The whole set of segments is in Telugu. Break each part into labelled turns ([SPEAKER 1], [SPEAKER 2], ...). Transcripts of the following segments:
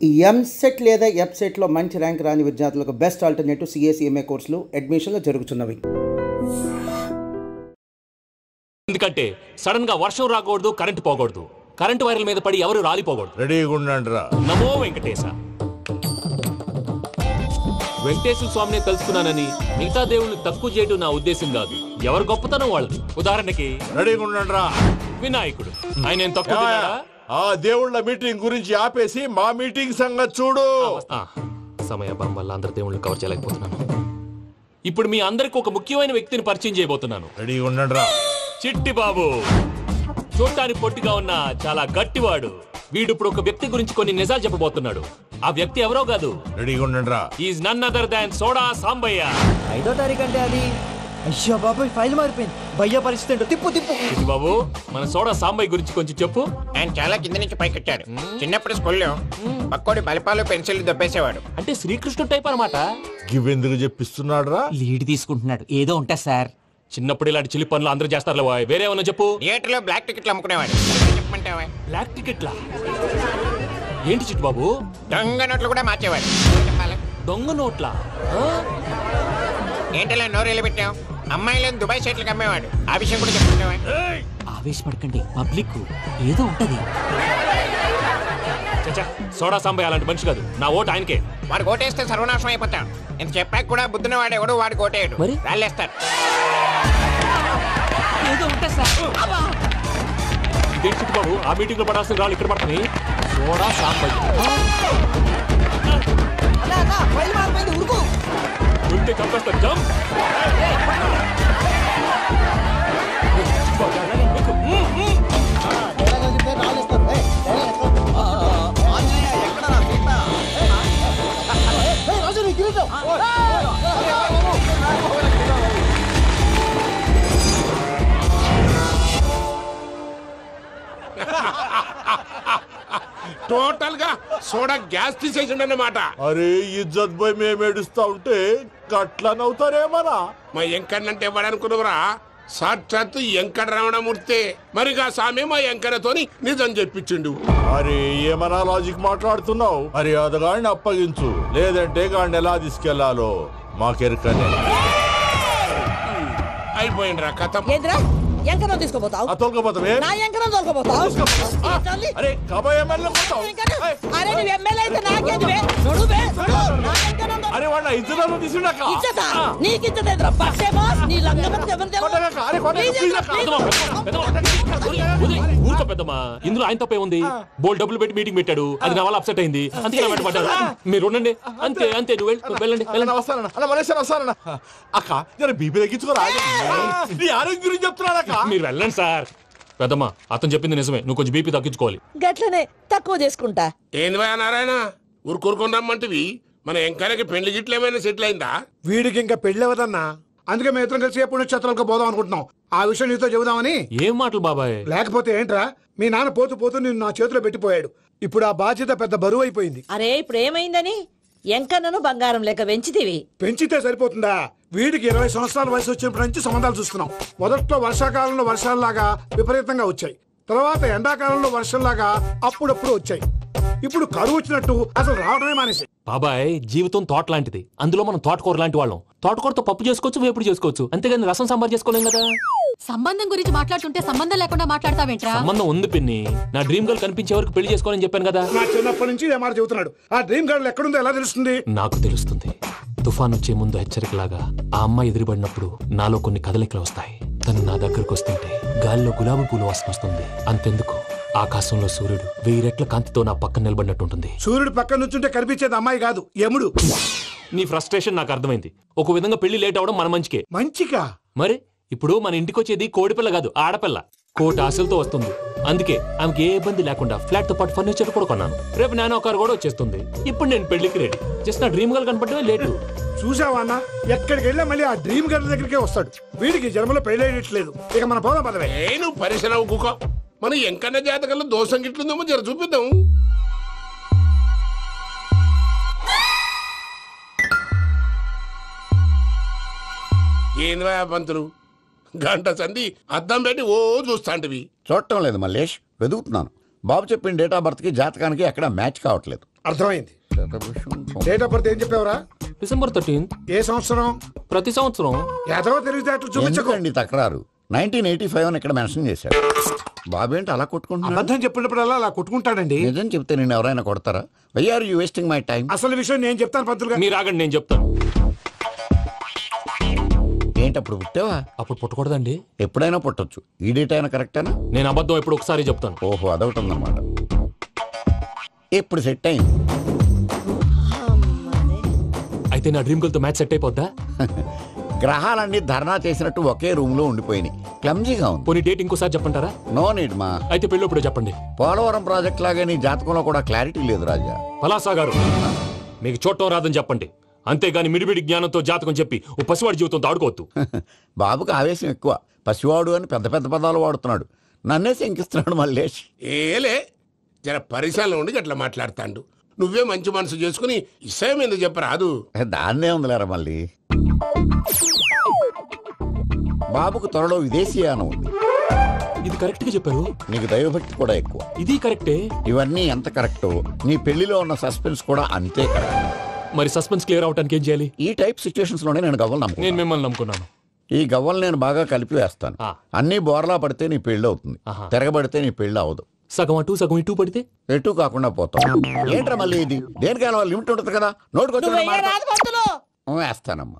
[SPEAKER 1] ఈ ఎంసెట్ లేదా ఎఫ్సెట్లో మంచి ర్యాంక్ రాని విద్యార్థులకు బెస్ట్ ఆల్టర్నేటివ్ సిఏ కోర్సులు అడ్మిషన్లు జరుగుతున్నవి.
[SPEAKER 2] ఎందుకంటే సడన్ గా వర్షం రాకూడదు, కరెంట్ పోకూడదు, కరెంట్ వైర్ల మీద పడి ఎవరు రాలిపోకూడదు.
[SPEAKER 3] రెడీగా ఉండండిరా.
[SPEAKER 2] నమో వెంకటేశ. వెంకటేశ్వర స్వామిని తెలుసుకున్నానని మిగతా దేవుళ్ళని తక్కువ చేయడం నా ఉద్దేశం కాదు. ఎవరు గొప్పతనం వాళ్ళది. ఉదాహరణకి
[SPEAKER 3] రెడీగా ఉండండిరా.
[SPEAKER 2] వినాయకుడు, ఆయన ఏం తక్కువ తిన్నాడా?
[SPEAKER 3] ఆ దేవుళ్ళ మీటింగ్ గురించి ఆపేసి మా మీటింగ్ సంగతి చూడు.
[SPEAKER 2] సమయాభావం వల్ల అందరి దేవుళ్ళని కవర్ చేయలేకపోతున్నాను. ఇప్పుడు మీ అందరికి ఒక ముఖ్యమైన వ్యక్తిని పరిచయం చేయబోతున్నాను.
[SPEAKER 3] రెడీగా ఉండండిరా.
[SPEAKER 2] చిట్టి బాబు. చూడటానికి పొట్టిగా ఉన్న చాలా గట్టివాడు. వీడు ఇప్పుడు ఒక వ్యక్తి గురించి కొన్ని నిజాలు చెప్పబోతున్నాడు. ఆ వ్యక్తి ఎవరో కాదు.
[SPEAKER 3] రెడీగా ఉండండిరా.
[SPEAKER 2] Is none other than soda Sambayya.
[SPEAKER 4] 5వ తారీఖు అంటే అది. అయ్యో బాబాయ్, ఫైల్ మారిపోయింది. భయ్య పరిస్థితి ఏంటో తిప్పు.
[SPEAKER 2] చిట్టి బాబు, మన సోడా సాంబయ్య గురించి కొంచెం చెప్పు.
[SPEAKER 5] ఆయన చాలా కింద నుంచి పైకెట్టాడు. చిన్నప్పుడు స్కూల్లో పక్కోడి బలిపాలు పెన్సిల్ దొబ్బేసేవాడు.
[SPEAKER 2] అంటే శ్రీకృష్ణుడు టైప్ అనమాట.
[SPEAKER 3] గివెందుకు చెప్పిస్తున్నాడు రా?
[SPEAKER 4] లీడ్ తీసుకుంటున్నాడు. ఏదో ఉంటా సార్.
[SPEAKER 2] చిన్నప్పుడు ఇలాంటి చిలి పనులు అందరూ చేస్తారు. వేరే ఏమన్నా చెప్పు.
[SPEAKER 5] థియేటర్లో బ్లాక్ టికెట్లు అమ్ముకునేవాడు. చెప్పమంటావా?
[SPEAKER 2] బ్లాక్ టికెట్లా? ఏంటి చిట్టు బాబు?
[SPEAKER 5] దొంగ నోట్లు కూడా మార్చేవాడు. చెప్పాలి.
[SPEAKER 2] దొంగ నోట్లా?
[SPEAKER 5] ఏంటలా నోరేళ్ళు పెట్టావు? అమ్మాయిలను దుబాయ్ సైట్లకు అమ్మేవాడు. ఆ విషయం కూడా చెప్పుకుంటావా?
[SPEAKER 4] ఆవేశపడకండి, పబ్లిక్ ఏదో ఉంటది.
[SPEAKER 2] సోడా సాంబయ్య అలాంటి మనిషి కాదు. నా ఓటు ఆయనకే.
[SPEAKER 5] వాడు ఓటేస్తే సర్వనాశనం అయిపోతాడు. ఇంత చెప్పాక కూడా బుద్ధిన వాడు ఎవడు వాడు ఓటేయడు.
[SPEAKER 2] మరి
[SPEAKER 5] రాళ్ళేస్తాడు.
[SPEAKER 4] ఏదో ఉంటా సార్.
[SPEAKER 2] ఇదే చిట్టు బాబు, ఆ మీటింగ్ లో పడాల్సిన రాళ్ళు ఇక్కడ పడతాయి. సోడా సాంబయ్య ఉంటే చంపేస్తారు. జంప్.
[SPEAKER 6] టోటల్ గా సోడా గ్యాస్ తీసేసిండన్నమాట.
[SPEAKER 3] అరే ఇజ్జత్ పోయి మేము ఏడుస్తా ఉంటే గట్లా నవ్వుతారేమరా?
[SPEAKER 6] మా ఎంకన్నంటే ఎవడనుకున్నావురా? సాక్షాత్తు ఎంకట రమణమూర్తి. మరిగా సామె మా ఎంకరతోని నిజం చెప్పించిండు.
[SPEAKER 3] అరే ఏమన్నా లాజిక్ మాట్లాడుతున్నావు? మరి అదగాడిని అప్పగించు, లేదంటే గాడిని ఎలా తీసుకెళ్లాలో మాకెరకనే.
[SPEAKER 6] అయిపోయిండ్రా కథ.
[SPEAKER 7] ఎంకరం తీసుకోపోతావు?
[SPEAKER 3] తోలుకోపోతావే?
[SPEAKER 7] నా ఎంకరం తోలుకోపోతావు?
[SPEAKER 3] అరే కబాయ్ ఎమ్మెల్యే పోతావు.
[SPEAKER 7] అరే నువ్వు ఎమ్మెల్యే అయితే నాకేది బే? నడు బే, నడు. నా ఎంకరం తోలు.
[SPEAKER 3] అరే వాడు ఇజ్జత్ తీసుకున్నాక
[SPEAKER 7] ఇజ్జతా? నీకు ఇజ్జత ఎదురా? బస్సే బాస్, నీ లంగమని ఎవరు
[SPEAKER 2] ఊరుకో పెద్దమ్మా. ఇందులో ఆయన తప్పే ఉంది. బోల్ డబ్బులు పెట్టి మీటింగ్ పెట్టాడు. అది నా వల్ల అప్సెట్ అయింది. అందుకే నా వెంటబడ్డాడు. మీరు ఉండండి. అంతే అంతే. నువ్వు వెళ్ళండి.
[SPEAKER 3] వస్తానన్నా అన్న మలేశ్వర వస్తానన్నా. అక్క జర బీపీ తగ్గించుకోరా. నీ ఆరోగ్యం గురించి చెప్తున్నాను అక్క.
[SPEAKER 2] మీరు వెళ్ళండి సార్. పెద్దమ్మా, అతను చెప్పింది నిజమే. నువ్వు కొంచెం బీపీ తగ్గించుకోవాలి.
[SPEAKER 7] గట్లనే తక్కువ చేసుకుంటా.
[SPEAKER 6] ఏంది భయ నారాయణ, ఊరుకోరుకొని రమ్మంటివి? మన ఎంకరకి పెళ్లి గిట్లు ఏమైనా సెటిల్ అయిందా?
[SPEAKER 8] వీడికి ఇంకా పెళ్ళవదన్నా. అందుకే మేము ఇద్దరం కలిసి పుణ్యక్షేత్రాలకు పోదాం అనుకుంటున్నాం. ఆ విషయం నీతో చెబుదామని.
[SPEAKER 2] ఏం మాటలు బాబాయ్?
[SPEAKER 8] లేకపోతే ఏంట్రా, మీ నాన్న పోతూ పోతూ నిన్ను నా చేతిలో పెట్టిపోయాడు. ఇప్పుడు ఆ బాధ్యత పెద్ద బరువు అయిపోయింది.
[SPEAKER 7] అరే ఇప్పుడు ఏమైందని? ఎంకన్నను బంగారం లెక్క పెంచితివి.
[SPEAKER 8] పెంచితే సరిపోతుందా? వీడికి 20 సంవత్సరాల వయసు వచ్చినప్పటి నుంచి సంబంధాలు చూస్తున్నాం. మొదట్లో వర్షాకాలంలో వర్షాలలాగా విపరీతంగా వచ్చాయి. తర్వాత ఎండాకాలంలో వర్షంలాగా అప్పుడప్పుడు వచ్చాయి. ఇప్పుడు కరువు వచ్చినట్టు అసలు రావడమే మానేసి.
[SPEAKER 2] బాబాయ్, జీవితం తోట లాంటిది. అందులో మనం తోటకూర లాంటి వాళ్ళం. తోటకూరతో పప్పు చేసుకోవచ్చు, వేపుడు చేసుకోవచ్చు. అంతేగాని రసం సాంబార్ చేసుకోలేం కదా.
[SPEAKER 9] సంబంధం గురించి మాట్లాడుతుంటే సంబంధం లేకుండా మాట్లాడతావేంట్రా?
[SPEAKER 2] సంబంధం ఉంది పిన్ని. నా డ్రీమ్ గర్ల్ కనిపించే వరకు పెళ్లి చేసుకోవాలని చెప్పాను కదా.
[SPEAKER 8] నా చిన్నప్పటి నుంచి ఏ మాట చెబుతున్నాడు. ఆ డ్రీమ్ గర్ల్ ఎక్కడుందో ఎలా తెలుస్తుంది?
[SPEAKER 2] నాకు తెలుస్తుంది. తుఫాన్ వచ్చే ముందు హెచ్చరికలాగా ఆ అమ్మాయి ఎదురుబడినప్పుడు నాలో కొన్ని కదలికలు వస్తాయి. తను నా దగ్గరకు వస్తుంటే గాలిలో గులాబీ పూలు వాసన వస్తుంది. అంతెందుకు, ఆకాశంలో సూర్యుడు 1000 రెట్ల కాంతితో నా పక్కన నిలబడినట్టుంటుంది.
[SPEAKER 8] సూర్యుడు పక్కన నుంచుంటే కనిపించేది అమ్మాయి కాదు, యముడు.
[SPEAKER 2] నీ ఫ్రస్ట్రేషన్ నాకు అర్థమైంది. ఒక విధంగా పెళ్లి లేట్ అవడం మన మంచికే.
[SPEAKER 8] మంచిగా?
[SPEAKER 2] మరి ఇప్పుడు మన ఇంటికి వచ్చేది కోడిపిల్ల కాదు, ఆడపిల్ల. కోటి ఆశలతో వస్తుంది. అందుకే ఆమెకి ఏ ఇబ్బంది లేకుండా ఫ్లాట్ తో పాటు ఫర్నిచర్ కూడా కొన్నాను. రేపు నానో కారు కూడా వచ్చేస్తుంది. ఇప్పుడు నేను పెళ్లికి రెడీ. జస్ట్ నా డ్రీమ్ గర్ల్ కనపడమే లేటు.
[SPEAKER 8] చూసావా అన్న, ఎక్కడికి వెళ్ళా మళ్ళీ ఆ డ్రీమ్ గర్ల్ దగ్గరికే వస్తాడు. వీడికి జన్మలో పెళ్ళేయట్లేదు. ఇక మన పోదాం పదవే.
[SPEAKER 6] నువ్వు పరిశ్రమ కుక. మన ఎంకన్న జాతకంలో దోషం గిట్లుందేమో జర చూపిద్దాం. ఏంది పంతులు, గంట సంధి అద్దం పెట్టి ఓ చూస్తాంటివి.
[SPEAKER 10] చూడటం లేదు మల్లేష్, వెతుకుతున్నాను. బాబు చెప్పిన డేట్ ఆఫ్ బర్త్కి జాతకానికి ఎక్కడ మ్యాచ్ కావట్లేదు.
[SPEAKER 8] అర్థమైంది. డేట్ ఆఫ్ బర్త్ ఏం చెప్పావురా?
[SPEAKER 2] December 13th.
[SPEAKER 8] ఏ సంవత్సరం?
[SPEAKER 2] ప్రతి సంవత్సరం.
[SPEAKER 8] ఏదో తెలివితేటలు చూపించకండి.
[SPEAKER 10] తక్రారు 1985 అని ఇక్కడ మెన్షన్ చేశారు. బాబేంటి అలా కొట్టుకుంటున్నాడు?
[SPEAKER 8] అబద్ధం చెప్పినప్పుడు అలా కొట్టుకుంటాడండి.
[SPEAKER 10] నిజం చెప్తే నేను ఎవరైనా కొడతారా? Why are you wasting my time?
[SPEAKER 8] అసలు విషయం నేను చెప్తాను పంతులు గారు.
[SPEAKER 2] మీరు ఆగండి, నేను చెప్తాను.
[SPEAKER 10] ఏంటి అప్పుడు పుట్టావా?
[SPEAKER 2] అప్పుడు పుట్టకూడదండి.
[SPEAKER 10] ఎప్పుడైనా పుట్టొచ్చు. ఈ డేట్ అయినా కరెక్టేనా?
[SPEAKER 2] నేను అబద్ధం ఎప్పుడు ఒకసారి చెప్తాను.
[SPEAKER 10] ఓహో, అదొకటి ఉందన్నమాట. ఎప్పుడు సెట్ అయింది?
[SPEAKER 2] అయితే నా డ్రీమ్ గర్ల్ తో మ్యాచ్ సెట్ అయిపోద్దా?
[SPEAKER 10] గ్రహాలన్నీ ధర్నా చేసినట్టు ఒకే రూమ్ లో ఉండిపోయినాయి. క్లమ్జీగా ఉంది.
[SPEAKER 2] పోనీ డేట్ ఇంకోసారి చెప్పంటారా?
[SPEAKER 10] నో నీడ్ మా.
[SPEAKER 2] అయితే పెళ్ళప్పుడు చెప్పండి.
[SPEAKER 10] పోలవరం ప్రాజెక్ట్ లాగే నీ జాతకంలో కూడా క్లారిటీ లేదు రాజా.
[SPEAKER 2] పలాసా గారు, మీకు చూడటం రాదని చెప్పండి. అంతేగాని మిడిమిడి జ్ఞానంతో జాతకం చెప్పి ఓ పసివాడి జీవితంతో ఆడుకోవద్దు.
[SPEAKER 10] బాబుకి ఆవేశం ఎక్కువ. పసివాడు అని పెద్ద పెద్ద పదాలు వాడుతున్నాడు. నన్నే శంకిస్తున్నాడు మల్లేష్.
[SPEAKER 6] ఏలే జర పరిశీలన ఉండి అట్లా మాట్లాడతాండు. నువ్వే మంచి మనసు చేసుకుని ఇష్టం ఎందుకు చెప్పరాదు?
[SPEAKER 10] దాన్నే ఉందిలేరా మళ్ళీ. బాబుకు త్వరలో విదేశీయానం ఉంది.
[SPEAKER 2] ఇది కరెక్ట్ గా చెప్పారు.
[SPEAKER 10] నీకు దైవభక్తి కూడా ఎక్కువ.
[SPEAKER 2] ఇది కరెక్టే.
[SPEAKER 10] ఇవన్నీ ఎంత కరెక్టో నీ పెళ్లిలో ఉన్న సస్పెన్స్ కూడా అంతే కరెక్ట్.
[SPEAKER 2] మరి సస్పెన్స్ క్లియర్ అవడానికి ఏం చేయాలి?
[SPEAKER 10] ఈ టైప్ సిచ్యువేషన్స్ లోనే నేను గవ్వలు నమ్ముకున్నాను.
[SPEAKER 2] నేను మిమ్మల్ని నమ్ముకున్నాను.
[SPEAKER 10] ఈ గవ్వలు నేను బాగా కలిపి వేస్తాను. అన్ని బోర్లా పడితే నీ పెళ్లి అవుతుంది. తిరగబడితే నీ పెళ్లి అవదు.
[SPEAKER 2] సగం అటు సగం ఇటు పడితే
[SPEAKER 10] ఎటు కాకుండా పోతాం. ఏంట్రా మళ్ళీ ఇది? దేనికైనా లిమిట్ ఉంటుంది కదా. నోటుకొచ్చి వేస్తానమ్మా.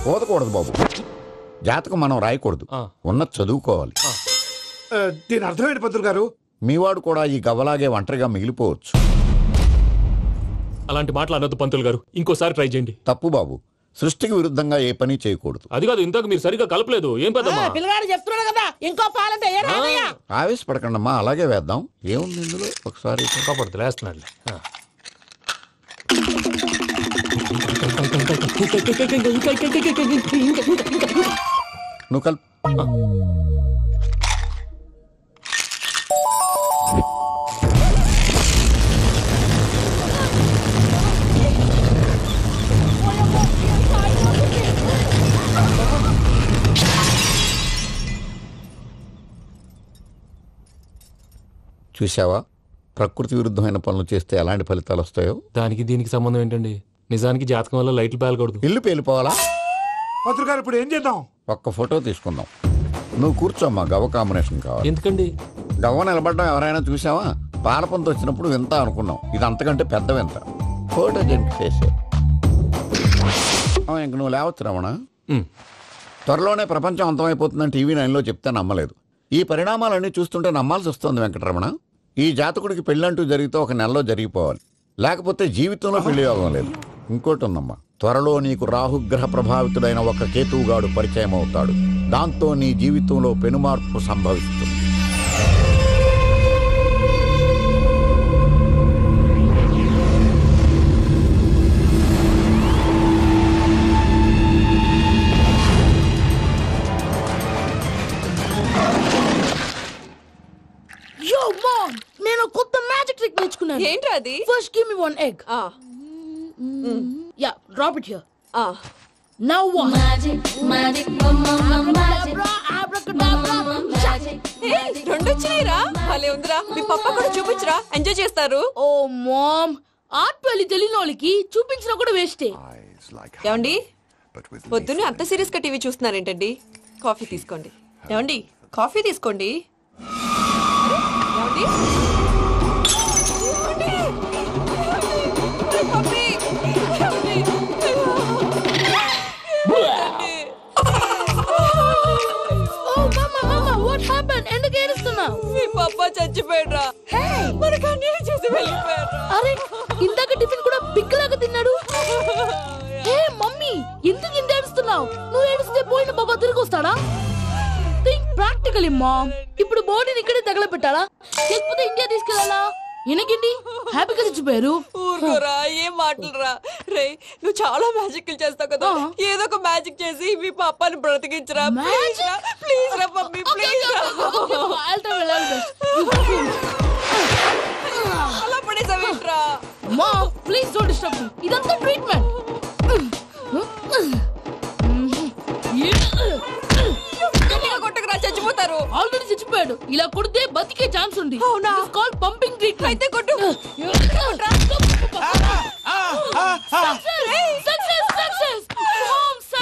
[SPEAKER 10] పోదకూడదు బాబు. జాతకం మనం రాయకూడదు, ఉన్నది చదువుకోవాలి.
[SPEAKER 8] దీని అర్థమేంటి పంతులు గారు?
[SPEAKER 10] మీవాడు కూడా ఈ గవ్వలాగే ఒంటరిగా మిగిలిపోవచ్చు.
[SPEAKER 2] అలాంటి మాటలు అనొద్దు పంతులు గారు. ఇంకోసారి ట్రై చేయండి.
[SPEAKER 10] తప్పు బాబు. సృష్టికి విరుద్ధంగా ఏ పని చేయకూడదు.
[SPEAKER 2] అది కాదు, ఇంతకు మీరు సరిగా కలపలేదు. ఏం పెద్దమ్మా?
[SPEAKER 7] పిల్లగాడు చెప్తున్నాడు కదా, ఇంకో పాలంటే
[SPEAKER 10] ఆవేశపడకండమ్మా, అలాగే వేద్దాం. ఏముంది ఇందులో? ఒకసారి
[SPEAKER 2] కాపాడుతు లేస్తున్నాడు.
[SPEAKER 10] నువ్వు కల్ చూసావా? ప్రకృతి విరుద్ధమైన పనులు చేస్తే ఎలాంటి ఫలితాలు వస్తాయో.
[SPEAKER 2] దానికి దీనికి సంబంధం ఏంటండి? నిజానికి జాతకం వల్ల లైట్లు పేలకూడదు.
[SPEAKER 10] ఇల్లు పేలిపోవాలా?
[SPEAKER 8] పంతులు గారు ఇప్పుడు ఏం చేద్దాం?
[SPEAKER 10] ఒక్క ఫోటో తీసుకుందాం. నువ్వు కూర్చోమ్మా. గవ్వ కాంబినేషన్ కావాలి.
[SPEAKER 2] ఎందుకండి?
[SPEAKER 10] గవ్వ నిలబడ్డం ఎవరైనా చూసావా? పాలపంత వచ్చినప్పుడు వింత అనుకున్నాం. ఇది అంతకంటే పెద్ద వింత. ఫోటో జంక్ చేసే ఇంక నువ్వు లేవచ్చు రమణ. త్వరలోనే ప్రపంచం అంతమైపోతుందని టీవీ 9లో చెప్తే నమ్మలేదు. ఈ పరిణామాలన్నీ చూస్తుంటే నమ్మాల్సి వస్తుంది వెంకటరమణ. ఈ జాతకుడికి పెళ్ళంటూ జరిగితే 1 నెలలో జరిగిపోవాలి. లేకపోతే జీవితంలో పెళ్లి యోగం లేదు. ఇంకోటి ఉందమ్మా, త్వరలో నీకు రాహుగ్రహ ప్రభావితుడైన ఒక కేతువుగాడు పరిచయం అవుతాడు. దాంతో నీ జీవితంలో పెనుమార్పు సంభవిస్తుంది.
[SPEAKER 7] నేను కొత్త మ్యాజిక్ ట్రిక్ నేర్చుకున్నాను.
[SPEAKER 9] ఏంట్రా అది?
[SPEAKER 7] First give me 1 egg. Yeah, drop it here. Now what? Magic, abracadabra,
[SPEAKER 9] రెండు వచ్చినాయిరా. భలే ఉందిరా. మీ పప్ప కూడా చూపించరా, ఎంజాయ్ చేస్తారు.
[SPEAKER 7] ఓ మామ్, ఆర్ట్ పెళ్లి తెలియని వాళ్ళకి చూపించినా కూడా వేస్టే.
[SPEAKER 9] ఏమండి, పొద్దున్నే అంత సీరియస్ గా టీవీ చూస్తున్నారేంటండి? కాఫీ తీసుకోండి. ఏమండి, కాఫీ తీసుకోండి. ఏమండి?
[SPEAKER 7] ఎందుకు ఏడుస్తున్నావు?
[SPEAKER 9] మీ పప్ప చచ్చిపోయాడ్రా. మనకు అన్యాయం చేసి వెళ్ళిపోయాడ్రా.
[SPEAKER 7] అరే, ఇందాక టిఫిన్ కూడా పిక్కలాగా తిన్నాడు. హే మమ్మీ, ఎందుకు ఇంత ఏడుస్తున్నావు? నువ్వు ఏడిస్తే పోయిన బాబా తిరిగి వస్తాడా? Think practically ma'am. ఇప్పుడు బాడీని ఇక్కడే తగలబెట్టాలా, లేకపోతే ఇండియా తీసుకెళ్లాలా? ఈయనకేంటి హ్యాపీగా చచ్చిపోయారు.
[SPEAKER 9] ఊరుకోరా, ఏం మాటలురా. రే, నువ్వు చాలా మ్యాజిక్ చేస్తావు కదా, ఏదో ఒక మ్యాజిక్ చేసి మీ పాపాని బ్రతికించరా. ప్లీజ్ రా మమ్మీ, ప్లీజ్ రా. అలా పడేసావేంట్రా?
[SPEAKER 7] మా ప్లీజ్ డోంట్ డిస్టర్బ్ మీ. ఇదంతా ట్రీట్మెంట్.
[SPEAKER 9] కొట్టకురా, చచ్చిపోతారు.
[SPEAKER 7] ఆల్రెడీ చచ్చిపోయాడు. ఇలా కొడితే బతికే ఛాన్స్ ఉంది.
[SPEAKER 9] అవునా?
[SPEAKER 7] Called pumping treatment.
[SPEAKER 9] అయితే కొట్టు.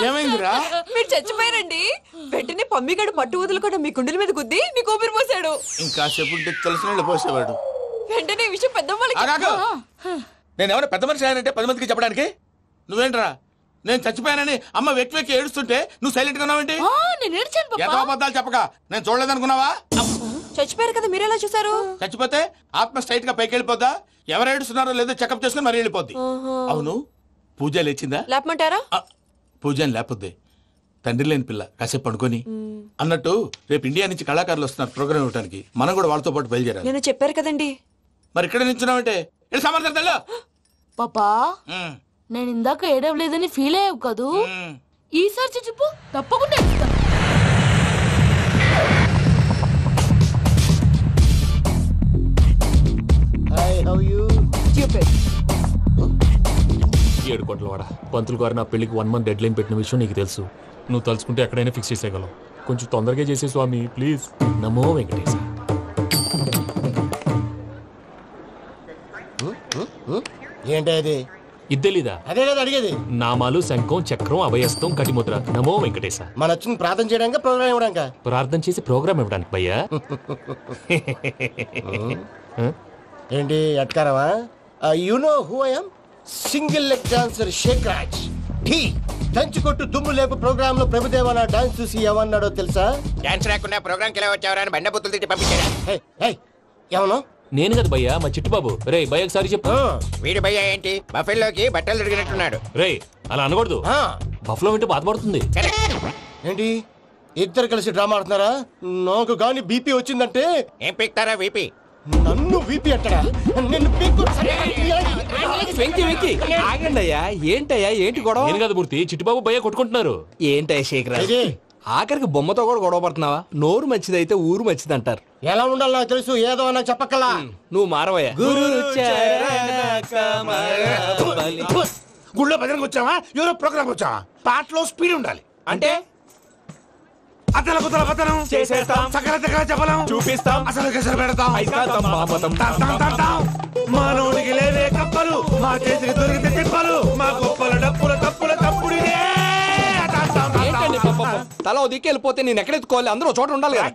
[SPEAKER 3] ఏమైందిరా?
[SPEAKER 9] మీరు చచ్చిపోయారండి. వెంటనే పమ్మిగాడు పట్టు వదులుకుండా మీ గుండెల మీద గుద్ది మీకు ఊపిరి పోసాడు.
[SPEAKER 3] ఇంకా చెప్పు తెలిసిన పోసేవాడు.
[SPEAKER 9] వెంటనే ఈ విషయం పెద్దవాళ్ళకి
[SPEAKER 3] నేను ఎవరైనా పెద్ద మనిషి ఆయనంటే 10 మందికి చెప్పడానికి నువ్వేంట్రా? నేను చచ్చిపోయానని అమ్మ వెక్కి వెక్కి ఏడుస్తుంటే నువ్వు సైలెంట్ గా ఉన్నావేంటి?
[SPEAKER 7] నేను ఏడ్చాను
[SPEAKER 3] ఎంత అబద్ధాలు చెప్పక నేను చూడలేదనుకున్నావా?
[SPEAKER 9] చచ్చిపోయారు కదా, మీరెలా చూసారు?
[SPEAKER 3] చచ్చిపోతే ఆత్మ స్ట్రైట్ గా పైకి వెళ్ళిపోద్దా? ఎవరు ఏడుస్తున్నారో లేదో చెకప్ చేసుకుని మరీ వెళ్ళిపోద్ది. అవును, పూజ లేచిందా?
[SPEAKER 9] లేపమంటారా?
[SPEAKER 3] పూజ అని లేకపోద్ది. తండ్రి లేని పిల్ల కాసేపు పడుకొని. అన్నట్టు రేపు ఇండియా నుంచి కళాకారులు వస్తున్నారు ప్రోగ్రామ్ ఇవ్వడానికి. మనం కూడా వాళ్ళతో పాటు బయలుదేరాలి.
[SPEAKER 9] నేను చెప్పారు కదండి.
[SPEAKER 3] మరి ఇక్కడ నిల్చున్నావంటే సమర్థతల్లో
[SPEAKER 7] పాపా, నేను ఇందాక ఏడవలేదని ఫీల్ అయ్యావు కదూ. ఈసారి చచ్చిపో, తప్పకుండా ఏడుస్తా.
[SPEAKER 2] ఏడు కోట్ల వాడ పంతులు గారు నా పెళ్లికి 1 month డెడ్ లైన్ పెట్టిన విషయం నీకు తెలుసు. నువ్వు తలుచుకుంటే ఎక్కడైనా ఫిక్స్ చేసేయగలవు. కొంచెం తొందరగా చేసే స్వామి ప్లీజ్. నమో వెంకటేశ.
[SPEAKER 11] ఏంటది?
[SPEAKER 2] ఇద్దెలీదా?
[SPEAKER 11] అదే కదా అడిగేది.
[SPEAKER 2] నామాలు, శంఖం, చక్రం, అభయస్తం, కటిముద్ర. నమో వెంకటేశ.
[SPEAKER 11] మన వచ్చింది ప్రార్థన చేయడానికి, ప్రోగ్రామ్ ఇవ్వడానికి.
[SPEAKER 2] ప్రార్థన చేసి ప్రోగ్రామ్ ఇవ్వడానికి భయ్యా.
[SPEAKER 11] ఏంటి అట్కారమా? You know who I am? Single leg dancer Sheikh Raj. టీ దంచుకొట్టు దుమ్ము లేపు ప్రోగ్రామ్ లో ప్రభుదేవ నా డాన్స్ చూసి ఏమన్నాడో తెలుసా?
[SPEAKER 5] డాన్స్ రాకుండా ప్రోగ్రామ్ కి ఎలా వచ్చావరా అని బండ బుద్ధులు తిట్టి పంపించాడు.
[SPEAKER 11] ఏమన్నా?
[SPEAKER 2] నేను కదా భయ్యా, మా చిట్టుబాబు. రే భయ్య ఒకసారి చెప్పు.
[SPEAKER 5] వీడి భయ్య ఏంటి బఫెల్లోకి బట్టలు తిరిగినట్టున్నాడు.
[SPEAKER 2] రే అలా అనకూడదు. బఫ్లో వింటే బాధపడుతుంది.
[SPEAKER 11] ఏంటి ఇద్దరు కలిసి డ్రామా ఆడుతున్నారా? నాకు గాని బీపీ వచ్చిందంటే
[SPEAKER 5] ఏం పీక్తారా వీపీ?
[SPEAKER 11] నన్ను వీపీ అంటారా? నిన్ను
[SPEAKER 4] ఆగండి అయ్యా. ఏంటయ్యా, ఏంటి గొడవ?
[SPEAKER 2] నేను కదా మూర్తి, చిట్టుబాబు భయ్య కొట్టుకుంటున్నారు.
[SPEAKER 4] ఏంటయ్యా శేఖర్, ఆఖరికి బొమ్మతో కూడా గొడవ పడుతున్నావా? నోరు మంచిదైతే ఊరు మంచిది అంటారు.
[SPEAKER 11] ఎలా ఉండాలి నాకు తెలుసు, ఏదో నాకు చెప్పక్కలా.
[SPEAKER 4] నువ్వు మారవయ్యా.
[SPEAKER 8] గుళ్ళో భజనకు వచ్చావా? ఎవరో ప్రోగ్రామ్ వచ్చావా? పాటలో స్పీడ్ ఉండాలి.
[SPEAKER 4] అంటే
[SPEAKER 8] అతల కుతల పతనం
[SPEAKER 4] చేసేస్తాం,
[SPEAKER 8] సకల దగ్గర చెప్పలేం,
[SPEAKER 4] చూపిస్తాం,
[SPEAKER 8] అసలు గసలు పెడతాం. మానవుడికి లేవే కప్పలు, మా చేతికి దొరికితే తిప్పలు, మా గొప్పల డప్పుల తప్పుల తప్పుడు
[SPEAKER 4] తల దిక్కి వెళ్ళిపోతే నేను ఎక్కడెత్తుకోవాలి? అందరూ చోట ఉండాలి కదా.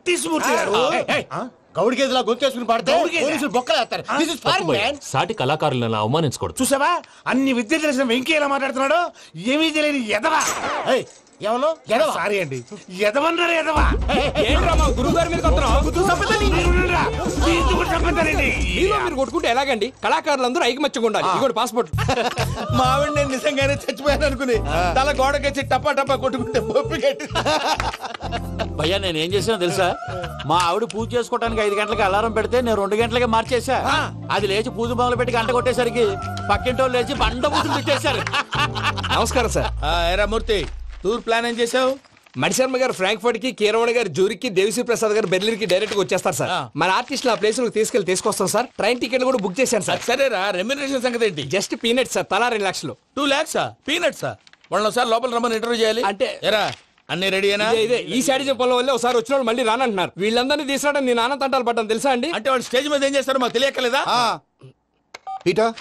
[SPEAKER 11] గౌడికి ఎదులా గొంతేసుకుని పడితే పోలీసులు బొక్కలు వేస్తారు. This is foreign, man.
[SPEAKER 2] సాటి కళాకారులను అవమానించకూడదు.
[SPEAKER 8] చూసావా అన్ని విద్య తెలిసిన వెంకీ ఎలా మాట్లాడుతున్నాడు? ఏమీ తెలియని ఎదవా.
[SPEAKER 11] ఏమన్నా ఎదవా?
[SPEAKER 8] సారీ అండి, ఎదవన్నారు ఎదవా.
[SPEAKER 4] ఏంట్రా మా గురువు గారి మీద
[SPEAKER 8] మీరు
[SPEAKER 4] కొట్టుకుంటే ఎలాగండి? కళాకారులందరూ ఐకమత్యంగా ఉండాలి. ఇదిగోండి పాస్పోర్ట్.
[SPEAKER 3] మావిడ నేను నిజంగానే చచ్చిపోయాను అనుకుని తల గోడకొచ్చి టపా టపా కొట్టుకుంటే
[SPEAKER 12] భయ్యా నేను ఏం చేసానో తెలుసా? మా ఆవిడ పూజ చేసుకోవడానికి 5 గంటలకి అలారం పెడితే నేను 2 గంటలకి మార్చేసా. అది లేచి పూజ మొదలు పెట్టి గంట కొట్టేసరికి పక్కింటి వాళ్ళు లేచి బండ పూజలు పెట్టేశారు.
[SPEAKER 4] నమస్కారం సార్.
[SPEAKER 3] ఏరా మూర్తి, టూర్ ప్లాన్ ఏం చేసావు?
[SPEAKER 4] మణిశర్మ గారు ఫ్రాంక్ఫర్ట్ కి, కీరవాణి గారు జూరిక్ కి, దేవిశ్రీ ప్రసాద్ గారు బెర్లిన్ కి డైరెక్ట్ గా వచ్చేస్తారు సార్. మన ఆర్టిస్ట్ ఆ ప్లేస్ తీసుకొస్తాం సార్. ట్రైన్ టికెట్ కూడా బుక్ చేశాను సార్.
[SPEAKER 3] సరేరా, రెమ్యూనరేషన్ సంగతి ఏంటి?
[SPEAKER 4] జస్ట్ పీనట్స్ సార్, తలా 2 లక్షలు.
[SPEAKER 3] 2 lakhs పీనట్సా? వాళ్ళని ఒకసారి లోపల రమ్మని ఇంటర్వ్యూ చేయాలి.
[SPEAKER 4] అంటే
[SPEAKER 3] ఎరా అన్ని రెడీనా?
[SPEAKER 4] ఇదే ఈ శాడీ చెప్పడం వల్ల ఒకసారి వచ్చిన వాళ్ళు మళ్ళీ రానంటున్నారు. వీళ్ళందరినీ తీసుకురావడం నేను నాన్న తంటాలు పడ్డాను తెలుసా అండి.
[SPEAKER 3] అంటే వాళ్ళు స్టేజ్ మీద ఏం చేస్తారో మాకు తెలియక్కలేదా?
[SPEAKER 13] Peter,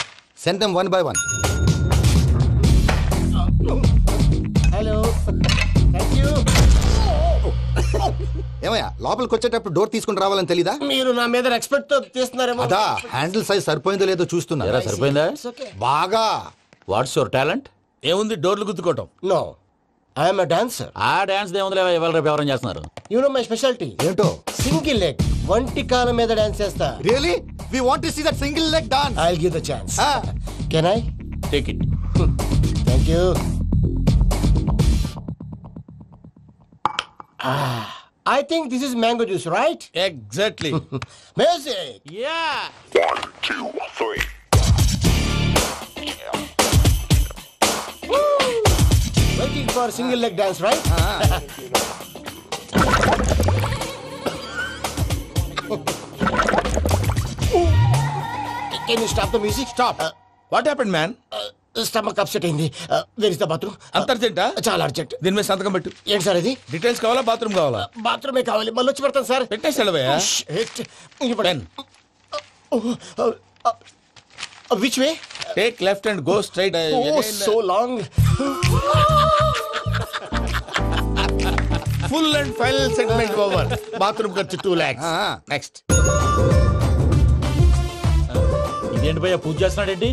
[SPEAKER 13] send them one by one.
[SPEAKER 11] Hello, thank you.
[SPEAKER 13] ఏమయ్యా లోపలికి వచ్చేటప్పుడు డోర్ తీసుకుని రావాలని తెలీదా?
[SPEAKER 11] మీరు నా మీద ఎక్స్పెక్ట్ తో తీస్తున్నారేమో.
[SPEAKER 13] అదా హ్యాండిల్ సైజ్ సరిపోయిందో లేదో చూస్తున్నా.
[SPEAKER 12] సరిపోయిందా?
[SPEAKER 13] బాగా.
[SPEAKER 12] What's your talent?
[SPEAKER 3] ఏముంది, డోర్లు గుద్దుకోవటం.
[SPEAKER 11] No, I'm a dancer.
[SPEAKER 12] ఆ డాన్స్ దేవుందిలే, ఇవాళ రేపు ఎవరైనా చేస్తున్నారు.
[SPEAKER 11] యు నో మై స్పెషాలిటీ
[SPEAKER 13] ఏంటో?
[SPEAKER 11] సింగిల్ లెగ్, వంటి కాలం మీద డాన్స్ చేస్తా.
[SPEAKER 13] Really? We want to see that single leg dance.
[SPEAKER 11] I will give the chance. Can I?
[SPEAKER 12] Take it.
[SPEAKER 11] Thank you. I think this is mango juice, right?
[SPEAKER 3] Exactly.
[SPEAKER 11] Music.
[SPEAKER 12] Yeah.
[SPEAKER 6] 1, 2, 3.
[SPEAKER 11] Waiting for single leg dance, right? Can you stop the music?
[SPEAKER 3] Stop. What happened, man?
[SPEAKER 11] Stomach upset అయింది. Where is the bathroom?
[SPEAKER 3] అంత అర్జెంటా?
[SPEAKER 11] చాలా అర్జెంట్.
[SPEAKER 3] దీని మీద సంతకం పెట్టు.
[SPEAKER 11] ఏంటి సార్ ఇది?
[SPEAKER 3] డీటెయిల్స్ కావాలా బాత్రూమ్ కావాలా?
[SPEAKER 11] బాత్రూమే కావాలి. మళ్ళీ వచ్చి పెడతాను సార్.
[SPEAKER 3] పెట్టేసాడవయ్యా.
[SPEAKER 11] Which way?
[SPEAKER 3] Take left and go straight.
[SPEAKER 11] Oh so long.
[SPEAKER 3] Full and final segment over. Bathroom ఖర్చు 2 lakhs. నెక్స్ట్.
[SPEAKER 12] ఇదేంటి భయ్యా పూజ చేస్తున్నాడేంటి?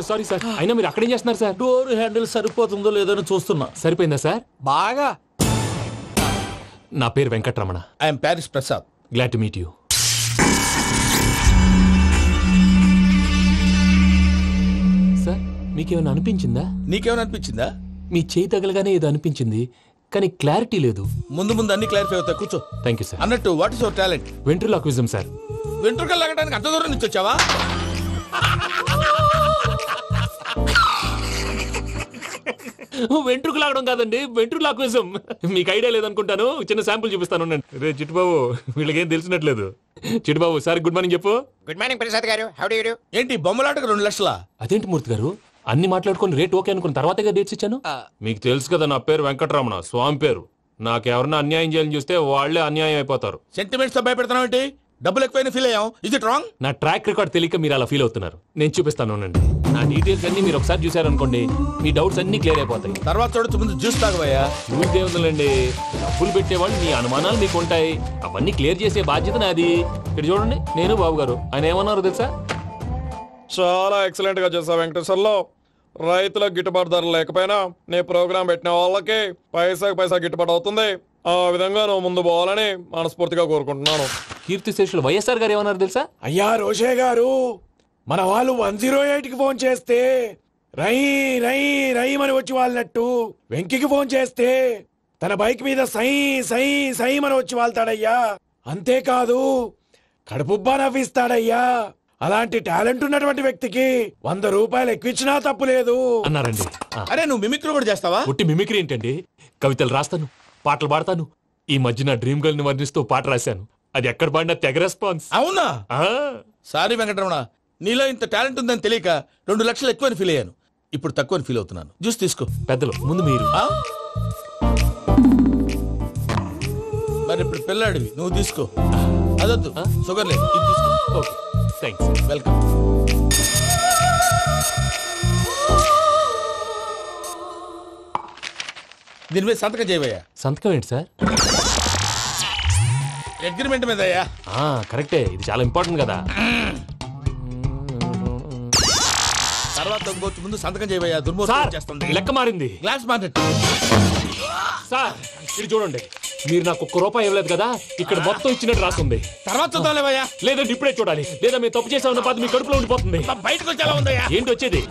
[SPEAKER 2] సారీ సార్ అయినా మీరు అక్కడేం చేస్తున్నారు సార్?
[SPEAKER 12] డోర్ హ్యాండిల్ సరిపోతుందో లేదో అని చూస్తున్నా.
[SPEAKER 2] సరిపోయిందా సార్?
[SPEAKER 4] బాగా.
[SPEAKER 2] నా పేరు Venkataramana.
[SPEAKER 3] I'm Paris Prasad.
[SPEAKER 2] Glad to meet you. Sir మీకేమైనా అనిపించిందా?
[SPEAKER 3] నీకేమైనా అనిపించిందా?
[SPEAKER 2] మీ చేయి తగలగానే ఏదో అనిపించింది, కానీ క్లారిటీ లేదు.
[SPEAKER 3] ముందు అన్ని క్లారిఫై అవుతాయి. కూర్చో.
[SPEAKER 2] Thank you sir.
[SPEAKER 3] అన్నట్టు what is your talent?
[SPEAKER 2] Ventriloquism sir.
[SPEAKER 3] వెంట్రుకలు లాగడానికి అంత దూరం నుంచి వచ్చావా?
[SPEAKER 2] వెంట్రుకు లాగడం కాదండి, వెంట్రులాక్విజం. మీకు ఐడియా లేదనుకుంటాను, చిన్న శాంపుల్ చూపిస్తాను. రే చిట్టుబాబు, వీళ్ళకేం తెలిసినట్లేదు. చిట్టుబాబు సార్ గుడ్ మార్నింగ్ చెప్పు.
[SPEAKER 5] గుడ్ మార్నింగ్ ప్రసాద్ గారు. How do you do?
[SPEAKER 3] ఏంటి బొమ్మలాటకు 2 లక్షలా?
[SPEAKER 2] అదేంటి మూర్తి గారు, అన్ని మాట్లాడుకుని రేట్ ఓకే అనుకున్న తర్వాతగా డేట్స్ ఇచ్చాను. మీకు తెలుసు కదా నా పేరు వెంకటరమణ, స్వామి పేరు. నాకెవరన్నా అన్యాయం చేయాలని చూస్తే వాళ్లే అన్యాయం అయిపోతారు.
[SPEAKER 3] సెంటిమెంట్స్ తో భయపెడతావు ఏంటి? డబ్బులు ఎక్కువైనా ఫీల్ అయ్యాం. Is it wrong?
[SPEAKER 2] నా ట్రాక్ రికార్డ్ తెలియక మీరు అలా ఫీల్ అవుతున్నారు. నేను చూపిస్తాను. నా డీటెయిల్స్ అన్ని మీరు ఒకసారి చూసారనుకోండి, మీ డౌట్స్ అన్ని క్లియర్ అయిపోతాయి.
[SPEAKER 3] తర్వాత చూడొచ్చు, ముందు జ్యూస్ తాగబోయా.
[SPEAKER 2] జ్యూస్ ఏముందండి, డబ్బులు పెట్టేవాళ్ళు మీ అనుమానాలు మీకు ఉంటాయి, అవన్నీ క్లియర్ చేసే బాధ్యత నాది. ఇక్కడ చూడండి, నేను బాబు గారు. ఆయన ఏమన్నారు తెలుసా?
[SPEAKER 14] చాలా ఎక్సలెంట్ గా చేసావు వెంకటేశ్వర్లో. రైతులకు గిట్టుబాటు ధర లేకపోయినా నీ ప్రోగ్రాం పెట్టిన వాళ్ళకి పైసాకి పైసా గిట్టుబాటు అవుతుంది. ఆ విధంగా నువ్వు ముందు పోవాలని మనస్ఫూర్తిగా కోరుకుంటున్నాను.
[SPEAKER 2] కీర్తిశేషులు వైఎస్ఆర్ గారు ఏమన్నారు తెలుసా?
[SPEAKER 14] అయ్యా రోషే గారు, మన వాళ్ళు 108కి ఫోన్ చేస్తే రై రై రై అని వచ్చి వాళ్ళనట్టు, వెంకికి ఫోన్ చేస్తే తన బైక్ మీద సై సై సై అని వచ్చి వాళ్తాడయ్యా. అంతేకాదు కడుపుబ్బా నవ్విస్తాడయ్యా. అలాంటి టాలెంట్ ఉన్నటువంటి వ్యక్తికి 100 రూపాయలు ఎక్కువచ్చినా తప్పు లేదు
[SPEAKER 2] అన్నారండి.
[SPEAKER 3] అరే నువ్వు మిమిక్రీ కూడా చేస్తావా?
[SPEAKER 2] ఒట్టి మిమిక్రీ ఏంటండి, కవితలు రాస్తాను, పాటలు పాడతాను. ఈ మధ్య నా డ్రీమ్ గర్ల్ ని వర్ణిస్తూ పాట రాశాను, అది ఎక్కడ పాడినా తెగ రెస్పాన్స్.
[SPEAKER 3] అవునా? సారీ వెంకటరమణ, నీలో ఇంత టాలెంట్ ఉందని తెలియక 2 లక్షలు ఎక్కువని ఫీల్ అయ్యాను. ఇప్పుడు తక్కువని ఫీల్ అవుతున్నాను. జ్యూస్ తీసుకో.
[SPEAKER 2] పెద్దలు ముందు మీరు.
[SPEAKER 3] మరి ఇప్పుడు పిల్లాడివి, నువ్వు తీసుకో. అదొద్దు, షుగర్ లేదు, ఇది తీసుకో.
[SPEAKER 2] Okay thanks.
[SPEAKER 3] వెల్కమ్. దీని మీద సంతకం చేయవయ్యా.
[SPEAKER 2] సంతకం ఏంటి సార్?
[SPEAKER 3] అగ్రిమెంట్ మీద అయ్యా.
[SPEAKER 2] కరెక్టే, ఇది చాలా ఇంపార్టెంట్ కదా.
[SPEAKER 3] తర్వాత ఇంకొచ్చి ముందు సంతకం చేయవయ్యా. దుర్మోహం చేస్తుంది.
[SPEAKER 2] లెక్క మారింది.
[SPEAKER 3] Glass market.
[SPEAKER 2] సార్ ఇది చూడండి, మీరు నాకు 1 రూపాయి ఇవ్వలేదు కదా, ఇక్కడ మొత్తం ఇచ్చినట్టు రాస్తుంది.
[SPEAKER 3] తర్వాత చూద్దాంలేవయ్యా.
[SPEAKER 2] లేదంటే ఇప్పుడే చూడాలి, లేదా మీరు తప్పు చేసామన్న బాధ మీ కడుపులో ఉండిపోతుంది.
[SPEAKER 3] బయటకు వచ్చేలా ఉందయ్యా.
[SPEAKER 2] ఏంటి వచ్చేది?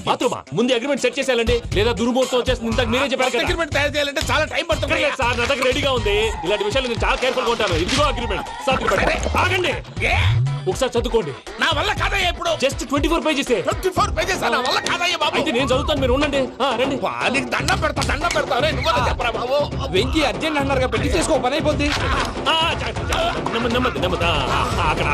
[SPEAKER 3] బాత్రూమా?
[SPEAKER 2] ముందు అగ్రిమెంట్ సెట్ చేసేయాలండి, లేదా దుర్మూర్తం వచ్చేస్తుంది. ఇంతకు మీరే చెప్పారు కదా.
[SPEAKER 3] అగ్రిమెంట్ తయారు చేయాలంటే చాలా టైం పడుతుంది
[SPEAKER 2] సార్. నా దగ్గర రెడీగా ఉంది. ఇలాంటి విషయాలు నేను చాలా కేర్ఫుల్ గా ఉంటాను. ఇదిగో అగ్రిమెంట్. ఆగండి, ఒకసారి చదువుకోండి.
[SPEAKER 3] నా వల్ల కాదయ్యా. ఇప్పుడు
[SPEAKER 2] జస్ట్ 24 పేజెస్.
[SPEAKER 3] 24 పేజెస్ నా వల్ల కాదయ్యా బాబు.
[SPEAKER 2] అయితే నేను చదువుతాను, మీరు ఉండండి. రండి.
[SPEAKER 3] నీకు దండం పెడతా. చెప్పరా బాబు.
[SPEAKER 4] వెంకీ అర్జెంట్ అన్నారుగా, పెళ్లి చేసుకో, పని అయిపోద్ది.
[SPEAKER 2] నెమ్మది. అక్కడ